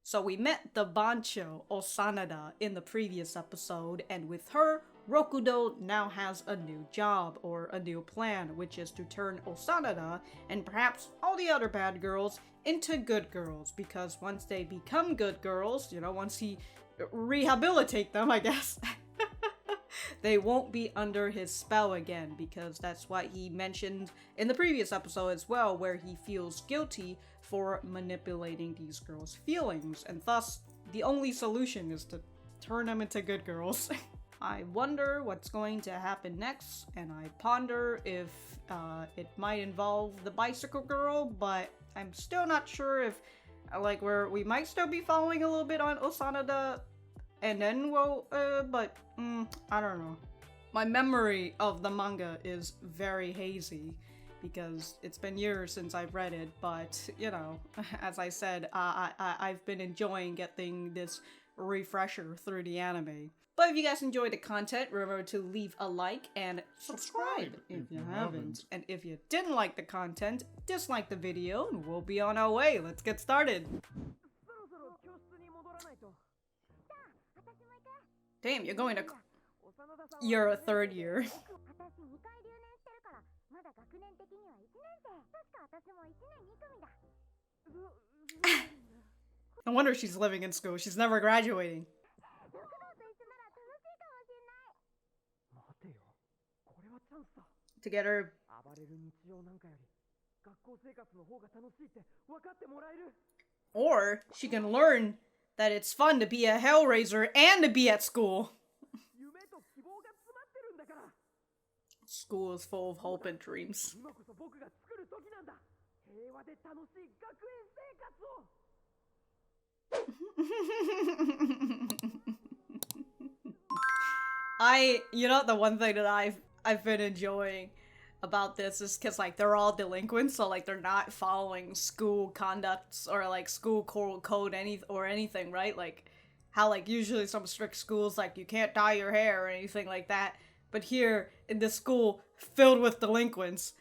So we met the Bancho Osanada in the previous episode, and with her, Rokudo now has a new job, or a new plan, which is to turn Osanada, and perhaps all the other bad girls, into good girls, because once they become good girls, you know, once he rehabilitate them, I guess, they won't be under his spell again, because that's what he mentioned in the previous episode as well, where he feels guilty for manipulating these girls' feelings, and thus the only solution is to turn them into good girls. I wonder what's going to happen next, and I ponder if it might involve the bicycle girl, but I'm still not sure if, like, we might still be following a little bit on Osanada, and then but I don't know. My memory of the manga is very hazy, because it's been years since I've read it, but, you know, as I said, I've been enjoying getting this refresher through the anime. But if you guys enjoyed the content, remember to leave a like and subscribe if you haven't. And if you didn't like the content, dislike the video, and we'll be on our way. Let's get started. Damn, you're going to... You're a third year. No wonder she's living in school. She's never graduating. To get her... Or she can learn that it's fun to be a Hellraiser and to be at school. School is full of hope and dreams. You know, the one thing that I've been enjoying about this is because, like, they're all delinquents, so, like, they're not following school conducts or, like, school code anything, right? Like, how, like, usually some strict schools, like, you can't dye your hair or anything like that. But here, in this school filled with delinquents,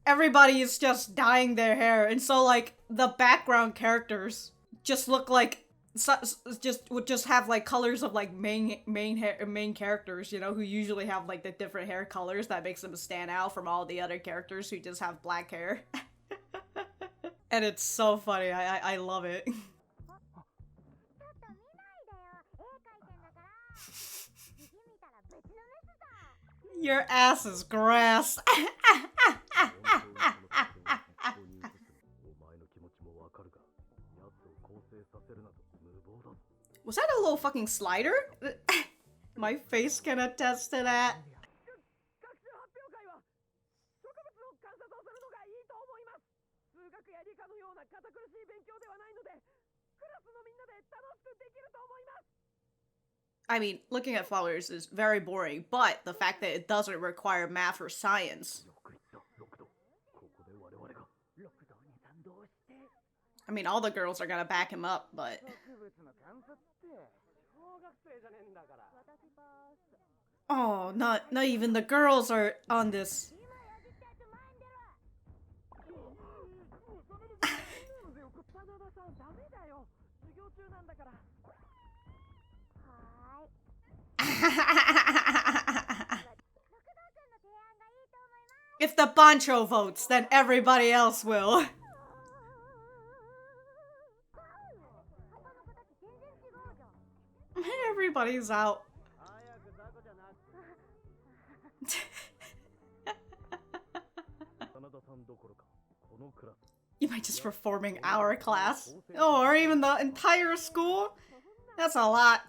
everybody is just dyeing their hair, and so, like, the background characters just look like would just have, like, colors of, like, main characters, you know, who usually have, like, the different hair colors that makes them stand out from all the other characters who just have black hair. And it's so funny. I love it. Your ass is grass. Was that a little fucking slider? My face can attest to that. I mean, looking at flowers is very boring, but the fact that it doesn't require math or science. I mean, all the girls are gonna back him up, but... Oh, not even the girls are on this. If the Bancho votes, then everybody else will. Everybody's out. You might just performing our class. Oh, or even the entire school? That's a lot.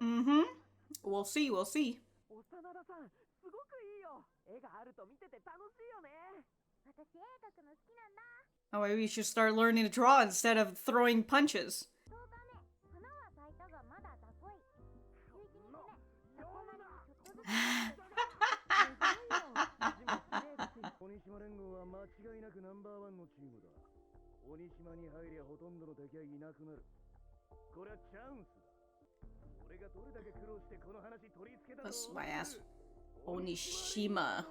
Mm-hmm. We'll see, we'll see. Oh, maybe you should start learning to draw instead of throwing punches. That's my ass. Onishima.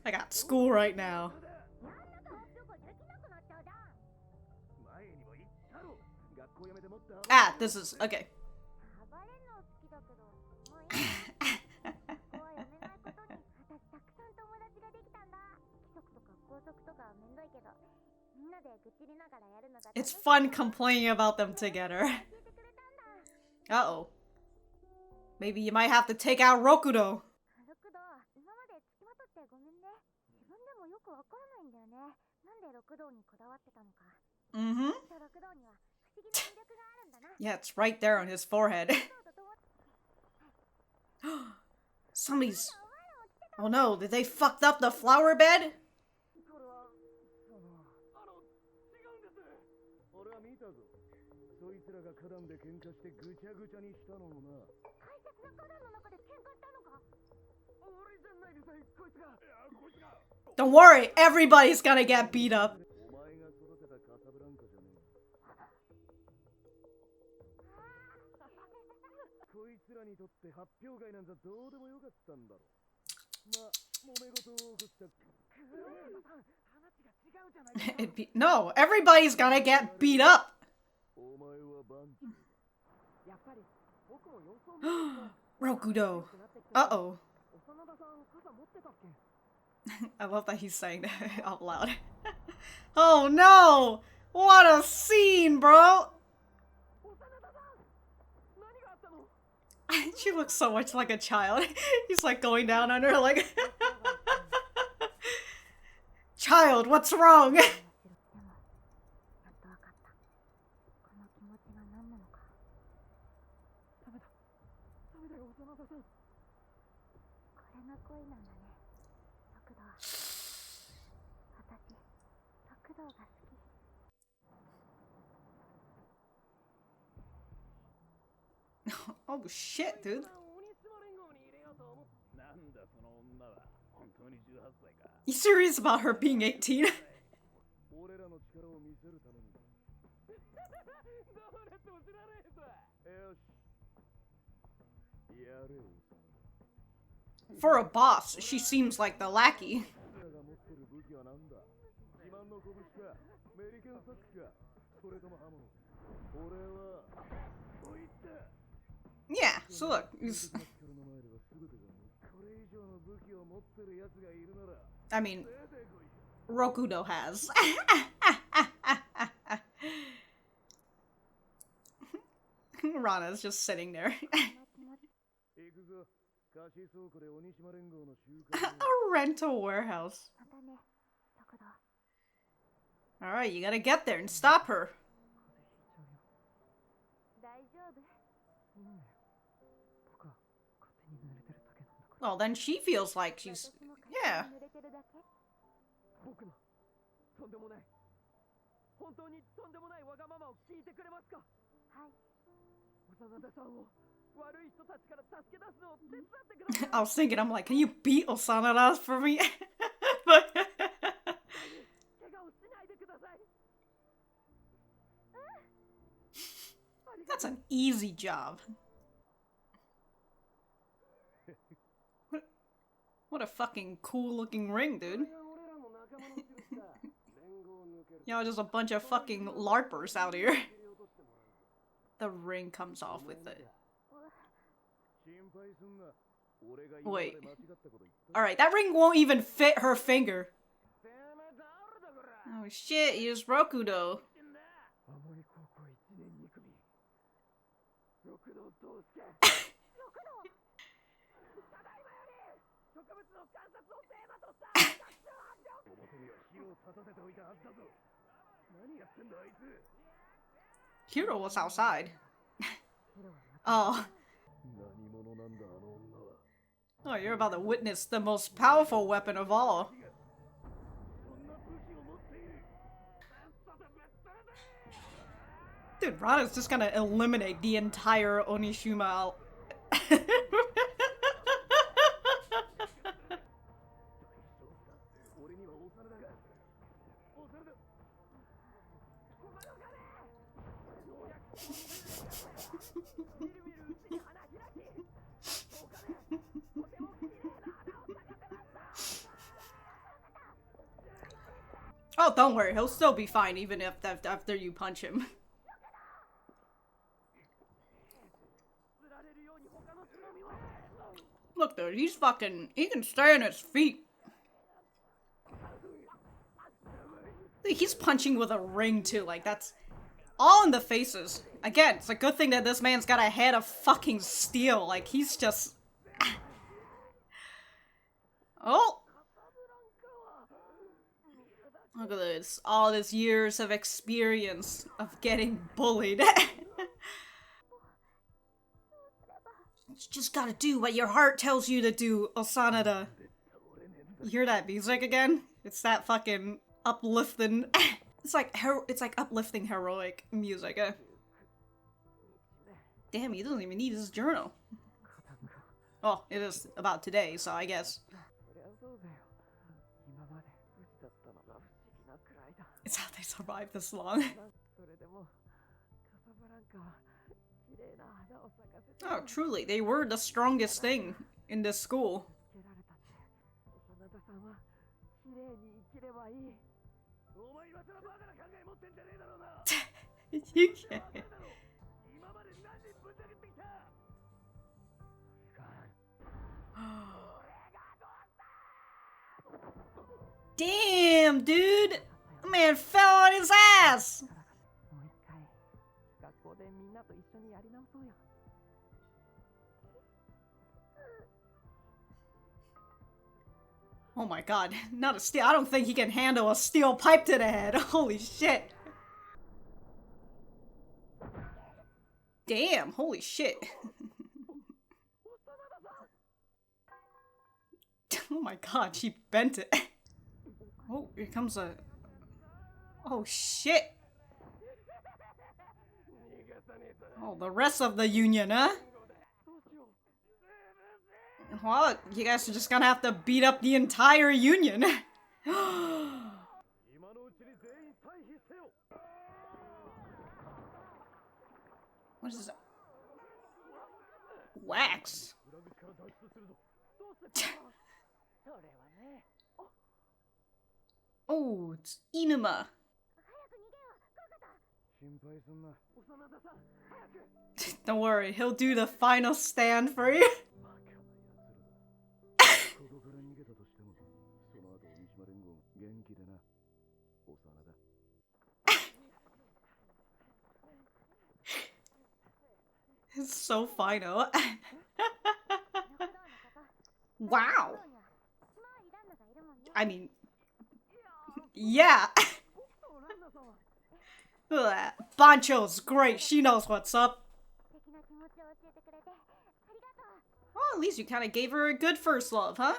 I got school right now. Ah, this is okay. It's fun complaining about them together. Uh-oh. Maybe you might have to take out Rokudo. Mm-hmm. Yeah, it's right there on his forehead. Somebody's... Oh no, did they fucked up the flower bed? Don't worry, everybody's gonna get beat up. No, everybody's gonna get beat up. Rokudo. Uh-oh. I love that he's saying that out loud. Oh no! What a scene, bro! She looks so much like a child. He's like going down on her like... Child, what's wrong? Oh shit, dude. You serious about her being 18? For a boss, she seems like the lackey. Yeah, so look, I mean, Rokudo has. Ranna's just sitting there. A rental warehouse. Alright, you gotta get there and stop her. Well, then she feels like she's... Yeah. I was thinking, I'm like, can you beat Osanada for me? But that's an easy job. What a fucking cool looking ring, dude. Y'all just a bunch of fucking LARPers out here. The ring comes off with it. Wait. Alright, that ring won't even fit her finger. Oh shit, he is Rokudo. Hiro was outside. Oh. Oh, you're about to witness the most powerful weapon of all. Dude, Ranna's just gonna eliminate the entire Onishima. Oh, don't worry, he'll still be fine even if after you punch him. Look, dude, he can stay on his feet. He's punching with a ring, too, like, that's all in the faces. Again, it's a good thing that this man's got a head of fucking steel, like, he's just... Oh! Look at this, all this years of experience of getting bullied. You just gotta do what your heart tells you to do, Osanada. You hear that music again? It's that fucking uplifting. It's like uplifting heroic music. Damn, he doesn't even need his journal. Oh, it is about today, so I guess. It's how they survived this long. Oh, truly, they were the strongest thing in this school. You can't. Damn, dude! The man fell on his ass! Oh my god, not a steel. I don't think he can handle a steel pipe to the head. Holy shit. Damn, holy shit. Oh my god, she bent it. Oh, here comes a... Oh shit. Oh, the rest of the union, huh? Well, you guys are just gonna have to beat up the entire union. What is that? Wax? Oh, it's Iruma. Don't worry, he'll do the final stand for you. It's so final. Wow. I mean, yeah. Look at that. Bancho's great. She knows what's up. Well, at least you kind of gave her a good first love, huh?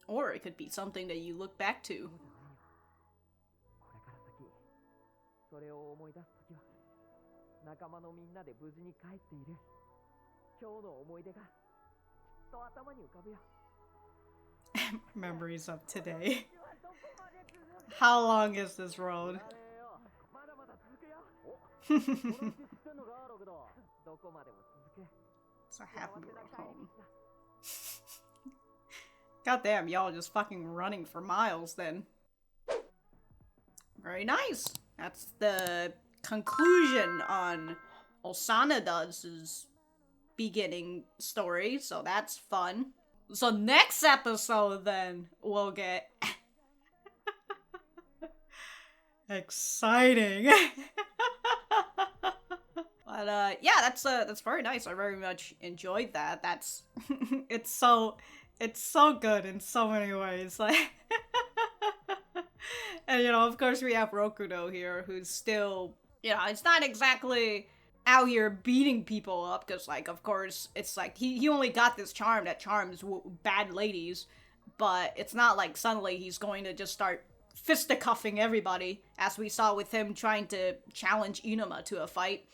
Or it could be something that you look back to. Memories of today. How long is this road? It's a happy road home. Goddamn, y'all just fucking running for miles then. Very nice. That's the conclusion on Osanada's beginning story, so that's fun. So next episode then, we'll get exciting. But yeah, that's very nice. I very much enjoyed that. That's it's so good in so many ways. Like and you know, of course we have Rokudo here who's still, you know, it's not exactly out here beating people up, because like, of course, it's like he only got this charm that charms bad ladies, but it's not like suddenly he's going to just start fisticuffing everybody, as we saw with him trying to challenge Iruma to a fight.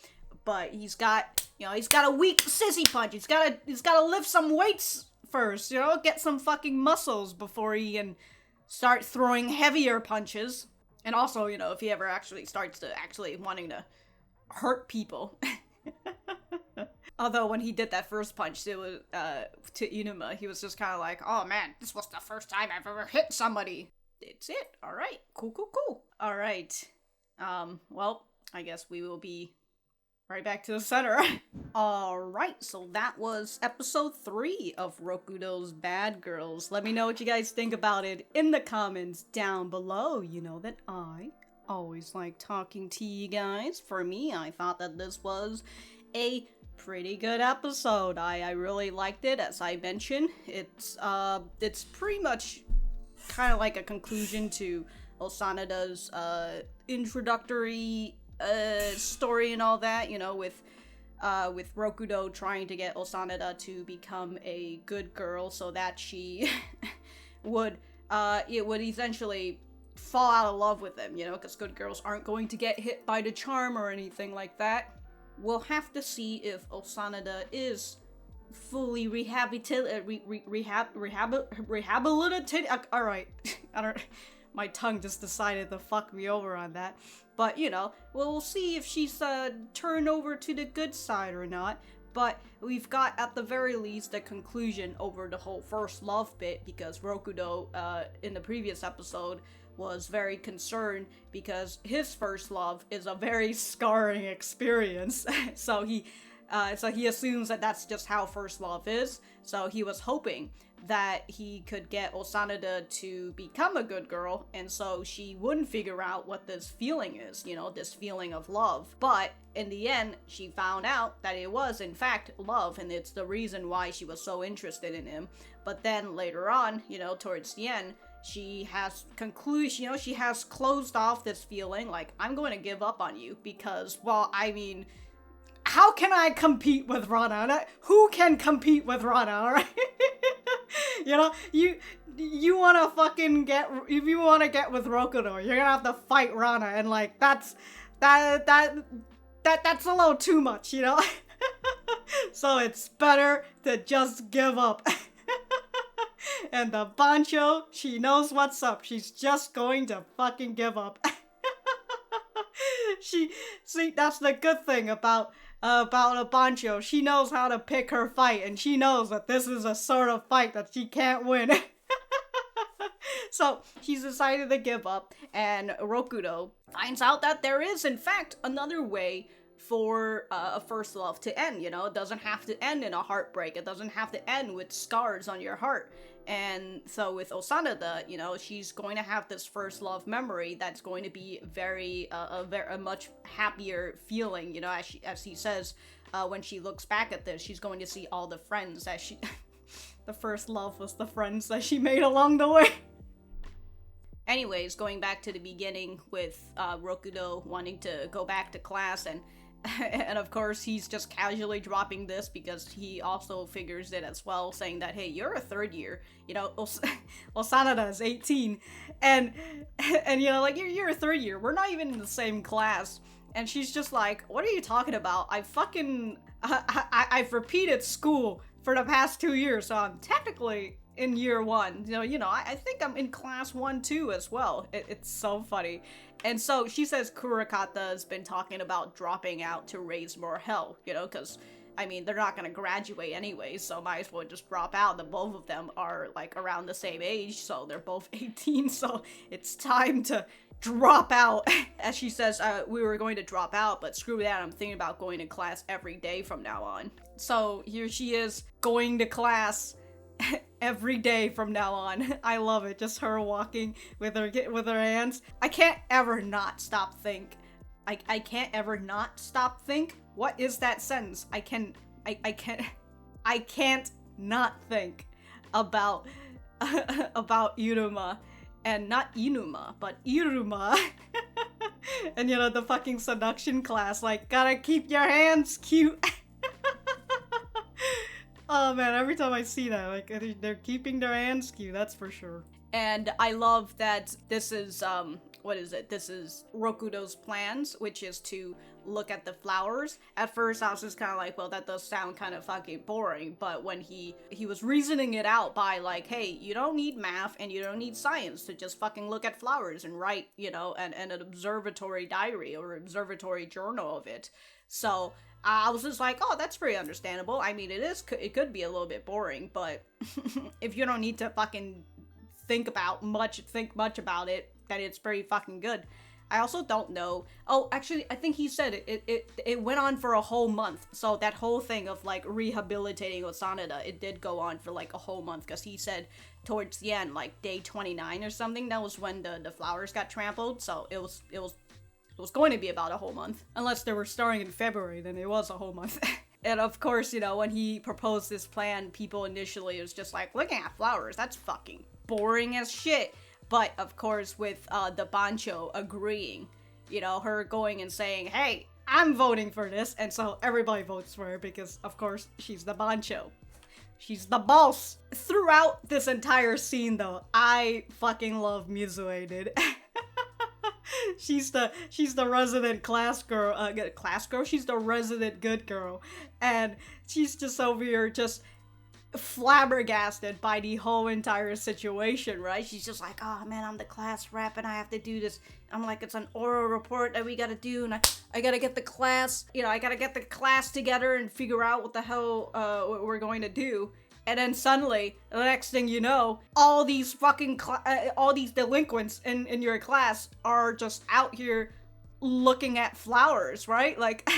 But he's got, you know, he's got a weak sissy punch. He's gotta lift some weights first, you know, get some fucking muscles before he can start throwing heavier punches. And also, you know, if he ever actually starts to wanting to hurt people. Although when he did that first punch to Iruma, he was just kind of like, oh man, this was the first time I've ever hit somebody. It's it. Alright. Cool. Alright. Well, I guess we will be right back to the center. Alright, so that was episode 3 of Rokudo's Bad Girls. Let me know what you guys think about it in the comments down below. You know that I always like talking to you guys. For me, I thought that this was a pretty good episode. I really liked it, as I mentioned. It's pretty much kind of like a conclusion to Osanada's introductory story and all that, you know, with Rokudo trying to get Osanada to become a good girl so that she would essentially fall out of love with him, you know, because good girls aren't going to get hit by the charm or anything like that. We'll have to see if Osanada is fully rehabilitated. Alright, I don't. My tongue just decided to fuck me over on that. But, you know, we'll see if she's turned over to the good side or not. But we've got, at the very least, a conclusion over the whole first love bit, because Rokudo, in the previous episode, was very concerned because his first love is a very scarring experience. So he assumes that that's just how first love is. So he was hoping that he could get Osanada to become a good girl, and so she wouldn't figure out what this feeling is, you know, this feeling of love. But in the end, she found out that it was in fact love, and it's the reason why she was so interested in him. But then later on, you know, towards the end, she has she has closed off this feeling, like, I'm going to give up on you because, well, I mean, how can I compete with Ranna? Who can compete with Ranna, alright? You know, you wanna fucking if you wanna get with Rokudo, you're gonna have to fight Ranna, and like, that's a little too much, you know? So it's better to just give up. And the Bancho, she knows what's up. She's just going to fucking give up. See, that's the good thing about a Bancho. She knows how to pick her fight, and she knows that this is a sort of fight that she can't win. So she's decided to give up, and Rokudo finds out that there is, in fact, another way for a first love to end, you know? It doesn't have to end in a heartbreak. It doesn't have to end with scars on your heart. And so with Osanada, you know, she's going to have this first love memory that's going to be a much happier feeling, you know, as he says, when she looks back at this, she's going to see all the friends that she... the first love was the friends that she made along the way. Anyways, going back to the beginning with Rokudo wanting to go back to class, and of course he's just casually dropping this because he also figures it as well, saying that, hey, you're a third year, you know, Osanada is 18, and you know, like, you're a third year, we're not even in the same class. And she's just like, what are you talking about? I've repeated school for the past 2 years, so I'm technically in year 1. You know, I think I'm in class 1 too as well. It's so funny. And so she says Kurakata has been talking about dropping out to raise more hell, you know, because, I mean, they're not gonna graduate anyway, so might as well just drop out. The both of them are, like, around the same age, so they're both 18, so it's time to drop out. As she says, we were going to drop out, but screw that, I'm thinking about going to class every day from now on. So here she is, going to class every day from now on. I love it. Just her walking with her hands. I can't ever not stop think. I can't ever not stop think. What is that sentence? I can't not think about Iruma, and not Inuma, but Iruma. And you know, the fucking seduction class, like, gotta keep your hands cute. Oh man, every time I see that, like, they're keeping their hands cute, that's for sure. And I love that this is, this is Rokudo's plans, which is to look at the flowers. At first, I was just kind of like, well, that does sound kind of fucking boring, but when he was reasoning it out by, like, hey, you don't need math and you don't need science to just fucking look at flowers and write, you know, an observatory diary or observatory journal of it. So, I was just like, oh, that's pretty understandable. I mean, it could be a little bit boring, but if you don't need to fucking think much about it, then it's pretty fucking good. I also don't know. Oh, actually, I think he said it went on for a whole month. So that whole thing of like rehabilitating Osanada, it did go on for like a whole month, because he said towards the end, like day 29 or something, that was when the flowers got trampled. So it was going to be about a whole month. Unless they were starting in February, then it was a whole month. And of course, you know, when he proposed this plan, people initially was just like, looking at flowers, that's fucking boring as shit. But of course, with the Bancho agreeing, you know, her going and saying, hey, I'm voting for this. And so everybody votes for her because, of course, she's the Bancho. She's the boss. Throughout this entire scene, though, I fucking love Mizue, dude. She's the resident class girl. She's the resident good girl. And she's just over here just flabbergasted by the whole entire situation, right? She's just like, oh man, I'm the class rep and I have to do this. I'm like, it's an oral report that we gotta do, and I gotta get the class, you know, I gotta get the class together and figure out what the hell what we're going to do. And then suddenly, the next thing you know, all these fucking all these delinquents in your class are just out here looking at flowers, right? Like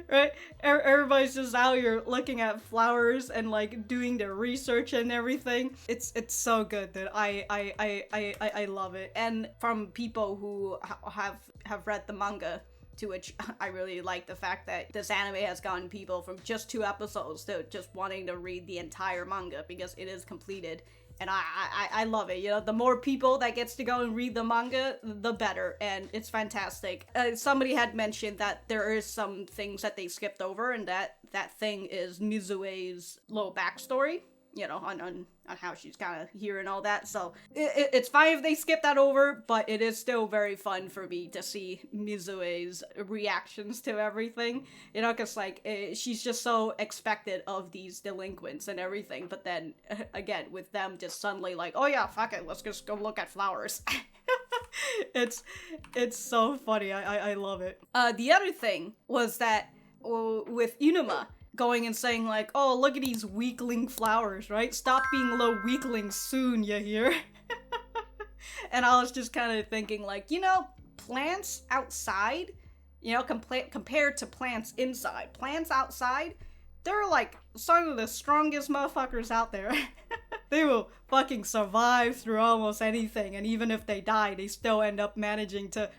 right? Everybody's just out here looking at flowers and like doing their research and everything. It's so good that I love it. And from people who have read the manga, to which I really like the fact that this anime has gotten people from just 2 episodes to just wanting to read the entire manga because it is completed. And I love it. You know, the more people that gets to go and read the manga, the better. And it's fantastic. Somebody had mentioned that there is some things that they skipped over, and that thing is Mizue's little backstory, you know, on how she's kind of here and all that. So it's fine if they skip that over, but it is still very fun for me to see Mizue's reactions to everything, you know, because like she's just so expected of these delinquents and everything, but then again with them just suddenly like, oh yeah, fuck it, let's just go look at flowers. It's so funny. I love it. The other thing was that with Iruma going and saying like, oh, look at these weakling flowers, right? Stop being little weaklings soon, you hear? And I was just kind of thinking like, you know, plants outside, you know, compared to plants inside. Plants outside, they're like some of the strongest motherfuckers out there. They will fucking survive through almost anything, and even if they die, they still end up managing to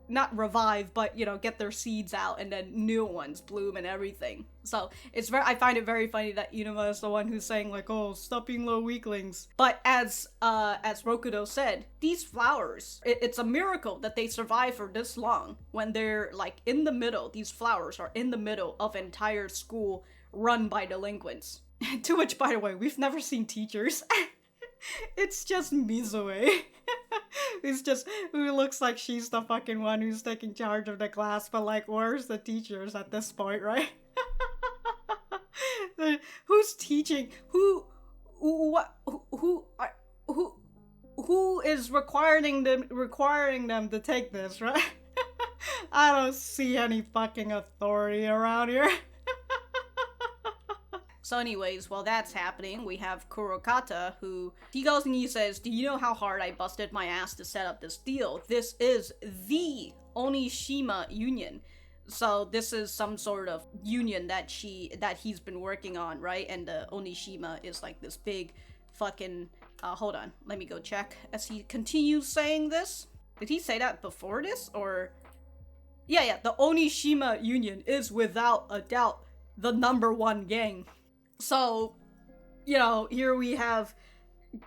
not revive, but, you know, get their seeds out and then new ones bloom and everything. So I find it very funny that Iruma is the one who's saying like, oh, stop being little weaklings. But as Rokudo said, these flowers, it's a miracle that they survive for this long when they're like in the middle. These flowers are in the middle of an entire school run by delinquents. To which, by the way, we've never seen teachers. It's just Mizue. Who looks like she's the fucking one who's taking charge of the class, but like, where's the teachers at this point, right? Who's teaching? Who is requiring them to take this, right? I don't see any fucking authority around here. So anyways, while that's happening, we have Kurakata, who, he goes and he says, do you know how hard I busted my ass to set up this deal? This is the Onishima union. So this is some sort of union that he's been working on, right? And the Onishima is like this big fucking, hold on, let me go check as he continues saying this. Did he say that before this, or? Yeah, the Onishima union is without a doubt the #1 gang. So, you know, here we have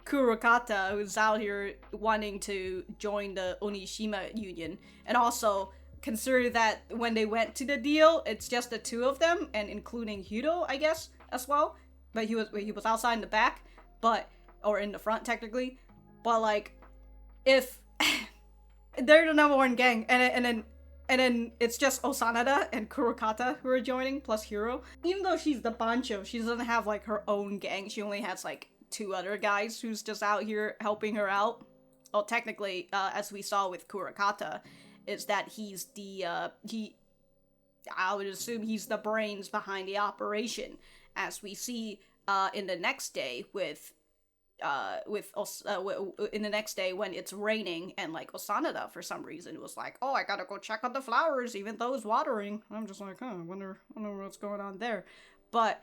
Kurakata, who's out here wanting to join the Onishima union. And also, consider that when they went to the deal, it's just the 2 of them, and including Hiro, I guess, as well. But he was outside in the back, or in the front, technically. But, like, if they're the #1 gang, and then it's just Osanada and Kurakata who are joining, plus Hiro. Even though she's the Bancho, she doesn't have, like, her own gang. She only has, like, 2 other guys who's just out here helping her out. Well, technically, as we saw with Kurakata, is that he's the, I would assume he's the brains behind the operation, as we see in the next day in the next day when it's raining, and like Osanada for some reason was like, oh, I gotta go check on the flowers even though it's watering. I'm just like, I wonder what's going on there. But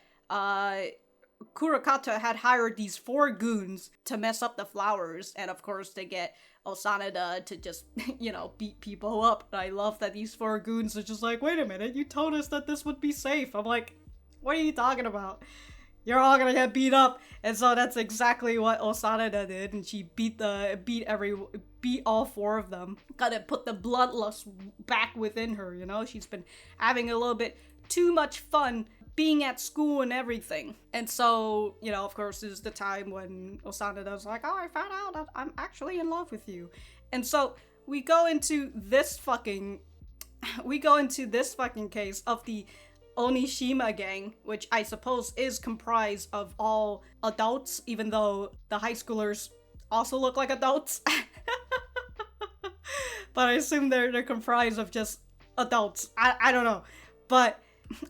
Kurakata had hired these 4 goons to mess up the flowers, and of course to get Osanada to just, beat people up. And I love that these 4 goons are just like, wait a minute, you told us that this would be safe. I'm like, what are you talking about? You're all gonna get beat up. And so that's exactly what Osanada did, and she beat all 4 of them. Gotta put the bloodlust back within her, She's been having a little bit too much fun being at school and everything. And so, of course, this is the time when Osanada's like, oh, I found out that I'm actually in love with you. And so we go into this fucking case of the Onishima gang, which I suppose is comprised of all adults, even though the high schoolers also look like adults. But I assume they're comprised of just adults. I don't know. But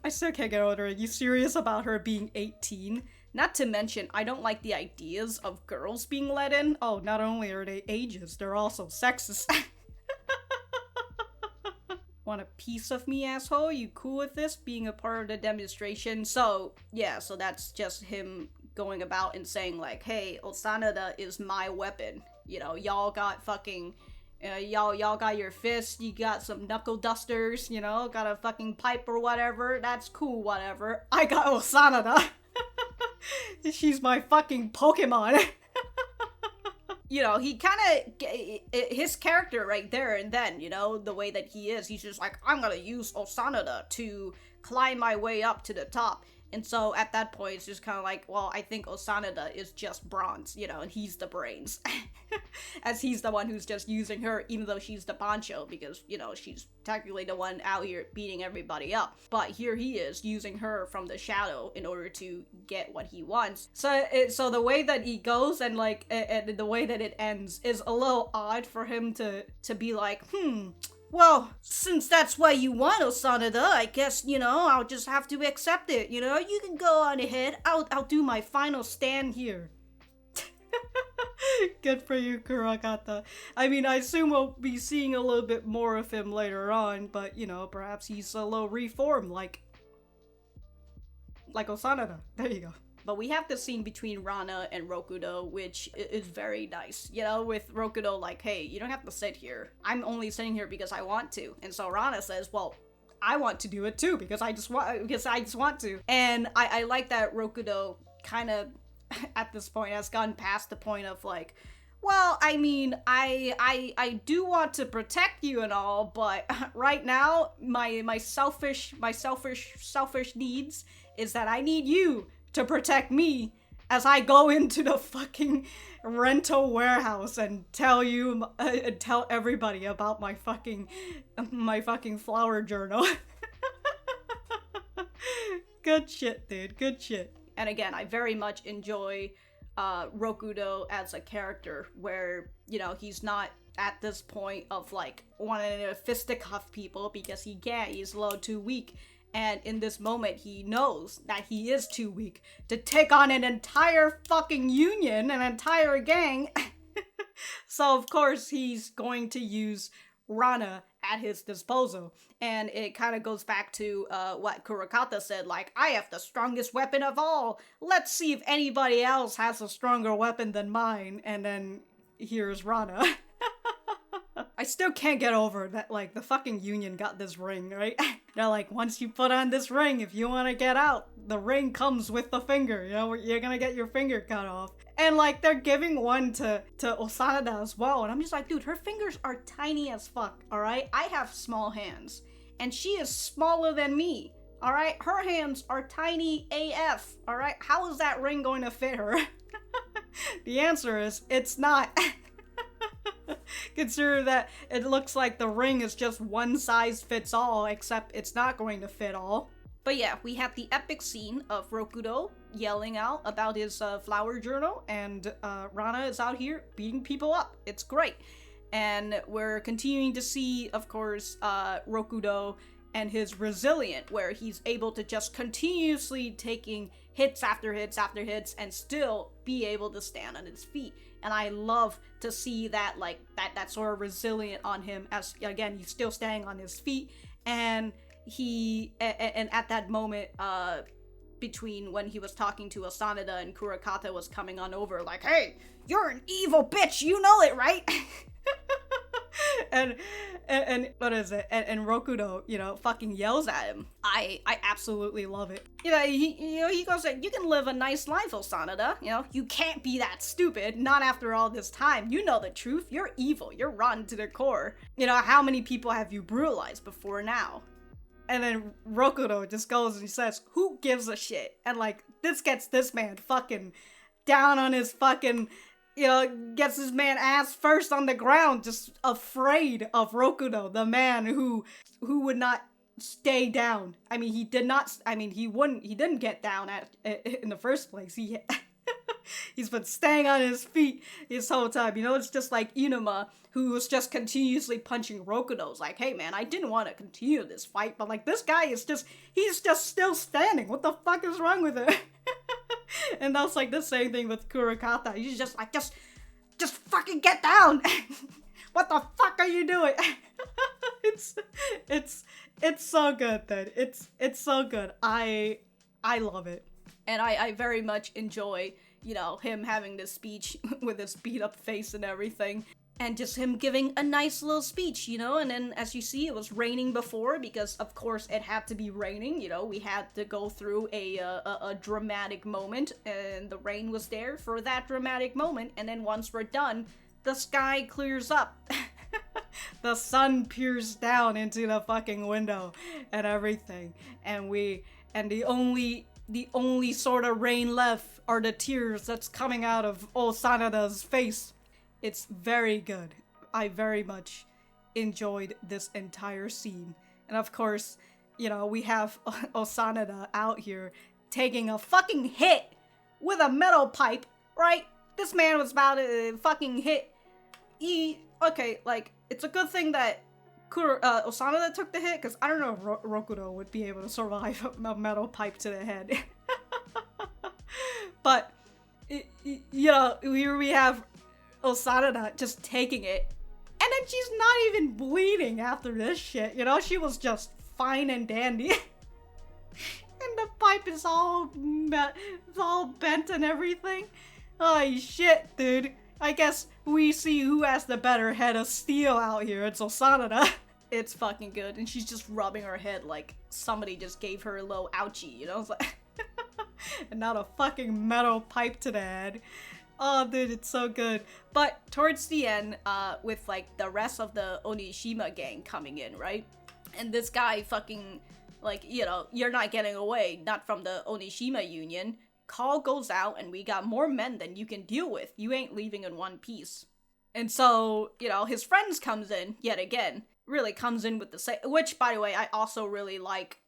I still can't get over it. You serious about her being 18? Not to mention, I don't like the ideas of girls being let in. Oh, not only are they ageist, they're also sexist. Want a piece of me, asshole? You cool with this being a part of the demonstration? So, yeah, so that's just him going about and saying like, hey, Osanada is my weapon. Y'all got fucking... y'all got your fists, you got some knuckle dusters, got a fucking pipe or whatever, that's cool, whatever. I got Osanada. She's my fucking Pokemon. He kind of, his character right there and then, the way that he is, he's just like, I'm gonna use Osanada to climb my way up to the top. And so at that point, it's just kind of like, well, I think Osanada is just bronze, and he's the brains. As he's the one who's just using her, even though she's the poncho, because, she's technically the one out here beating everybody up. But here he is, using her from the shadow in order to get what he wants. So the way that he goes and, like, and the way that it ends is a little odd for him to be like, well, since that's what you want, Osanada, I guess, I'll just have to accept it, you can go on ahead. I'll do my final stand here. Good for you, Kurakata. I mean, I assume we'll be seeing a little bit more of him later on, but, perhaps he's a little reformed, like Osanada. There you go. But we have the scene between Ranna and Rokudo, which is very nice. With Rokudo like, hey, you don't have to sit here. I'm only sitting here because I want to. And so Ranna says, well, I want to do it too because I just want to. And I like that Rokudo kind of at this point has gotten past the point of like, well, I mean, I do want to protect you and all, but right now my selfish needs is that I need you to protect me as I go into the fucking rental warehouse and tell everybody about my fucking flower journal. Good shit, dude. Good shit. And again, I very much enjoy Rokudo as a character where, he's not at this point of like wanting to fisticuff people because he can't. He's a little too weak. And in this moment, he knows that he is too weak to take on an entire fucking union, an entire gang. So, of course, he's going to use Ranna at his disposal. And it kind of goes back to what Kurakata said, like, I have the strongest weapon of all. Let's see if anybody else has a stronger weapon than mine. And then here's Ranna. I still can't get over that, like, the fucking union got this ring, right? They're like, once you put on this ring, if you want to get out, the ring comes with the finger, you're gonna get your finger cut off. And, like, they're giving one to Osanada as well, and I'm just like, dude, her fingers are tiny as fuck, alright? I have small hands, and she is smaller than me, alright? Her hands are tiny AF, alright? How is that ring going to fit her? The answer is, it's not. Consider that it looks like the ring is just one size fits all, except it's not going to fit all. But yeah, we have the epic scene of Rokudo yelling out about his flower journal, and Ranna is out here beating people up. It's great. And we're continuing to see, of course, Rokudo and his resilient, where he's able to just continuously taking hits after hits after hits and still be able to stand on his feet. And I love to see that, like, that sort of resilient on him, as again he's still standing on his feet. And and at that moment, between when he was talking to Osanada and Kurakata was coming on over, like, hey, you're an evil bitch, you know it, right? and what is it? And Rokudo, you know, fucking yells at him. I absolutely love it. You know, he goes like, you can live a nice life, Osanada. You know, you can't be that stupid. Not after all this time. You know the truth. You're evil. You're rotten to the core. You know, how many people have you brutalized before now? And then Rokudo just goes and he says, who gives a shit? And like, this gets this man fucking down on his fucking, you know, gets his man ass first on the ground, just afraid of Rokudo, the man who would not stay down. I mean, he didn't get down in the first place. He's been staying on his feet this whole time. You know, it's just like Iruma, who was just continuously punching Rokudo's like, hey man, I didn't want to continue this fight, but like, this guy is just, he's just still standing. What the fuck is wrong with him? And that's like the same thing with Kurakata. He's just like, just fucking get down. What the fuck are you doing? It's so good, dude. It's so good. I love it. And I very much enjoy, you know, him having this speech with his beat up face and everything. And just him giving a nice little speech, you know, and then as you see, it was raining before, because of course it had to be raining, you know, we had to go through a dramatic moment, and the rain was there for that dramatic moment, and then once we're done, the sky clears up. The sun peers down into the fucking window and everything, and the only sort of rain left are the tears that's coming out of Osanada's face. It's very good. I very much enjoyed this entire scene. And of course, you know, we have Osanada out here taking a fucking hit with a metal pipe, right? This man was about to fucking hit. Okay, like, it's a good thing that Osanada took the hit, because I don't know if Rokudo would be able to survive a metal pipe to the head. But, you know, here we have Osanada just taking it, and then she's not even bleeding after this shit, you know, she was just fine and dandy. And the pipe is all bent and everything. Oh shit, dude. I guess we see who has the better head of steel out here. It's Osanada. It's fucking good, and she's just rubbing her head like somebody just gave her a little ouchie, you know, it's like and not a fucking metal pipe to the head. Oh, dude, it's so good. But towards the end, with like the rest of the Onishima gang coming in, right? And this guy fucking, like, you know, you're not getting away, not from the Onishima union. Call goes out and we got more men than you can deal with. You ain't leaving in one piece. And so, you know, his friends comes in yet again. Really comes in with the same, which, by the way, I also really like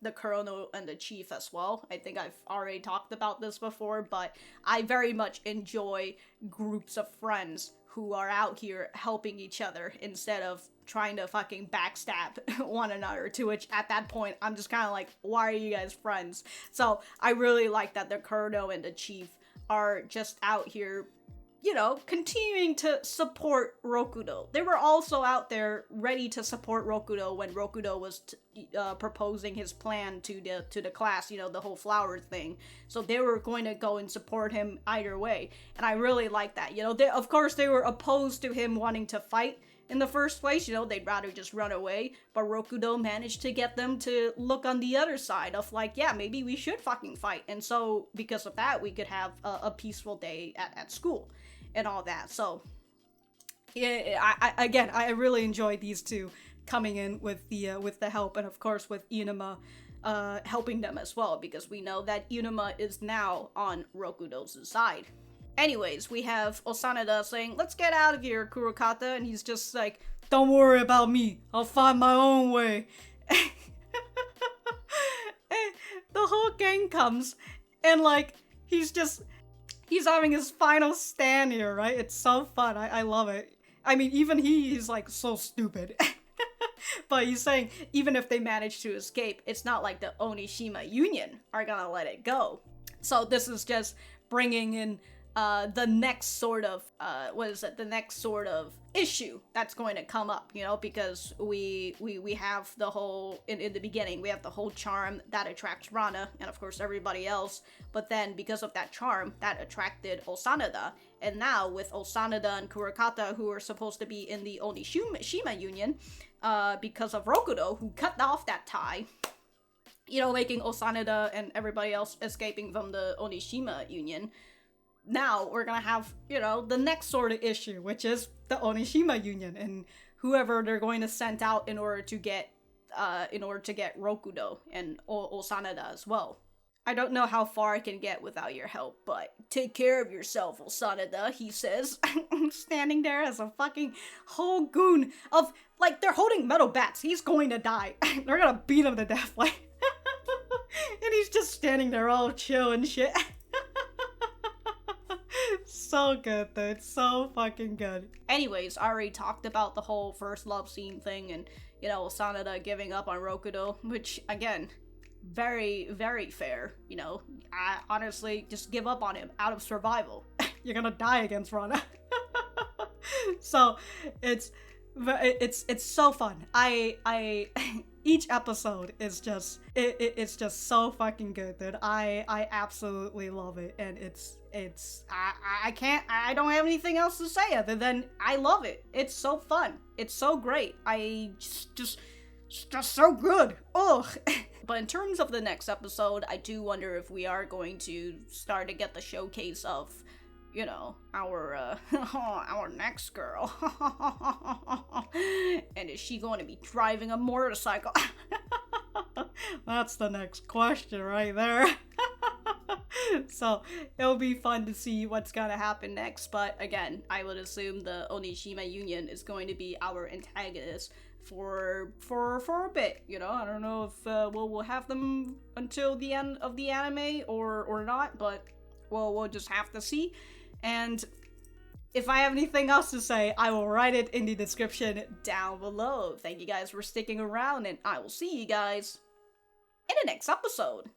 the Colonel and the Chief as well. I think I've already talked about this before, but I very much enjoy groups of friends who are out here helping each other instead of trying to fucking backstab one another, to which at that point I'm just kind of like, why are you guys friends? So I really like that the Colonel and the Chief are just out here, you know, continuing to support Rokudo. They were also out there ready to support Rokudo when Rokudo was proposing his plan to the class, you know, the whole flower thing. So they were going to go and support him either way. And I really like that. You know, of course they were opposed to him wanting to fight in the first place. You know, they'd rather just run away. But Rokudo managed to get them to look on the other side of like, yeah, maybe we should fucking fight. And so because of that, we could have a peaceful day at school and all that. So yeah, I really enjoyed these two coming in with the help, and of course with Iruma helping them as well, because we know that Iruma is now on Rokudo's side. Anyways, we have Osanada saying, let's get out of here, Kurakata, and he's just like, don't worry about me, I'll find my own way. And the whole gang comes, and like, he's having his final stand here, right? It's so fun. I love it. I mean, even he's like so stupid. But he's saying even if they manage to escape, it's not like the Onishima Union are gonna let it go. So this is just bringing in the next sort of the next sort of issue that's going to come up, you know, because we have the whole in the beginning we have the whole charm that attracts Ranna and of course everybody else, but then because of that charm that attracted Osanada, and now with Osanada and Kurakata, who are supposed to be in the Onishima Union, because of Rokudo, who cut off that tie, you know, making Osanada and everybody else escaping from the Onishima Union. Now we're gonna have, you know, the next sort of issue, which is the Onishima Union and whoever they're going to send out in order to get Rokudo and Osanada as well. I don't know how far I can get without your help, but take care of yourself, Osanada, he says, standing there as a fucking whole goon of, like, they're holding metal bats. He's going to die. They're gonna beat him to death, like, and he's just standing there all chill and shit. So good, dude. So fucking good. Anyways, I already talked about the whole first love scene thing and, you know, Osanada giving up on Rokudo, which, again, very, very fair. You know, I honestly just give up on him out of survival. You're gonna die against Ranna. So, it's so fun. I each episode is just it's just so fucking good, dude. I absolutely love it, and I don't have anything else to say other than I love it. It's so fun. It's so great. It's just so good. Ugh. But in terms of the next episode, I do wonder if we are going to start to get the showcase of, you know, our next girl. And is she going to be driving a motorcycle? That's the next question right there. So it'll be fun to see what's gonna happen next, but again, I would assume the Onishima Union is going to be our antagonist for a bit, you know. I don't know if we'll have them until the end of the anime or not, but we'll just have to see. And if I have anything else to say, I will write it in the description down below. Thank you guys for sticking around, and I will see you guys in the next episode.